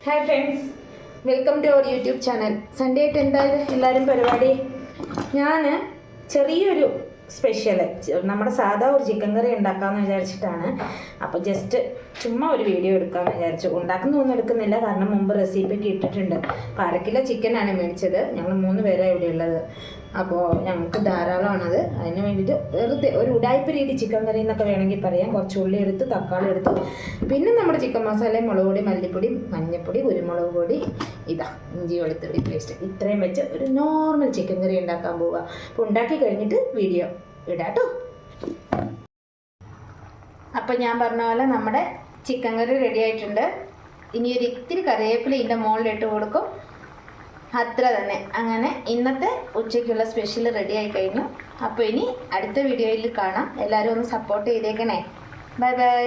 Hi friends, welcome to our YouTube channel. Sunday ആയിട്ട് എന്തായാലും എല്ലാവരും പരിപാടി. ഞാൻ ചെറിയൊരു സ്പെഷ്യൽ നമ്മുടെ സാധാ ഒരു ചിക്കൻ കറി ഉണ്ടാക്കാമെന്ന് വിചാരിച്ചിട്ടാണ്. അപ്പോൾ ജസ്റ്റ് ചുമ്മാ ഒരു വീഡിയോ എടുക്കാമെന്ന് വിചാരിച്ചു. ഉണ്ടാക്കുന്നൊന്നും എടുക്കുന്നില്ല, കാരണം മുമ്പ് റെസിപ്പിയൊക്കെ ഇട്ടിട്ടുണ്ട്. അപ്പോൾ 1/2 കിലോ ചിക്കനാണ് മേടിച്ചത്. ഞങ്ങൾ 3 പേരാണ് ഇവിടെ ഉള്ളത്. അപ്പോൾ ഞങ്ങൾക്ക് ധാരാളമാണത്. അതിന് വേണ്ടിയിട്ട് വെറുതെ ഒരു ഉടായ്പ രീതി ചിക്കൻ കറി എന്നൊക്കെ വേണമെങ്കിൽ പറയാം. കുറച്ച് ഉള്ളി എടുത്ത്, തക്കാളി എടുത്തു, പിന്നെ നമ്മുടെ ചിക്കൻ മസാല, മുളക് പൊടി, മല്ലിപ്പൊടി, മഞ്ഞൾപ്പൊടി, കുരുമുളക് പൊടി, ഇതാ ഇഞ്ചി വെളുത്തുള്ളി പേസ്റ്റ്, ഇത്രയും വെച്ച് ഒരു നോർമൽ ചിക്കൻ കറി ഉണ്ടാക്കാൻ പോവുക. അപ്പോൾ ഉണ്ടാക്കി കഴിഞ്ഞിട്ട് വീഡിയോ ഇടാട്ടോ. അപ്പോൾ ഞാൻ പറഞ്ഞ പോലെ നമ്മുടെ ചിക്കൻ കറി റെഡി ആയിട്ടുണ്ട്. ഇനി ഒരു ഇത്തിരി കറിവേപ്പില ഇതിൻ്റെ മുകളിലിട്ട് കൊടുക്കും, അത്ര തന്നെ. അങ്ങനെ ഇന്നത്തെ ഉച്ചയ്ക്കുള്ള സ്പെഷ്യൽ റെഡി ആയി കഴിഞ്ഞു. അപ്പോൾ ഇനി അടുത്ത വീഡിയോയിൽ കാണാം. എല്ലാവരും ഒന്ന് സപ്പോർട്ട് ചെയ്തേക്കണേ. Bye bye.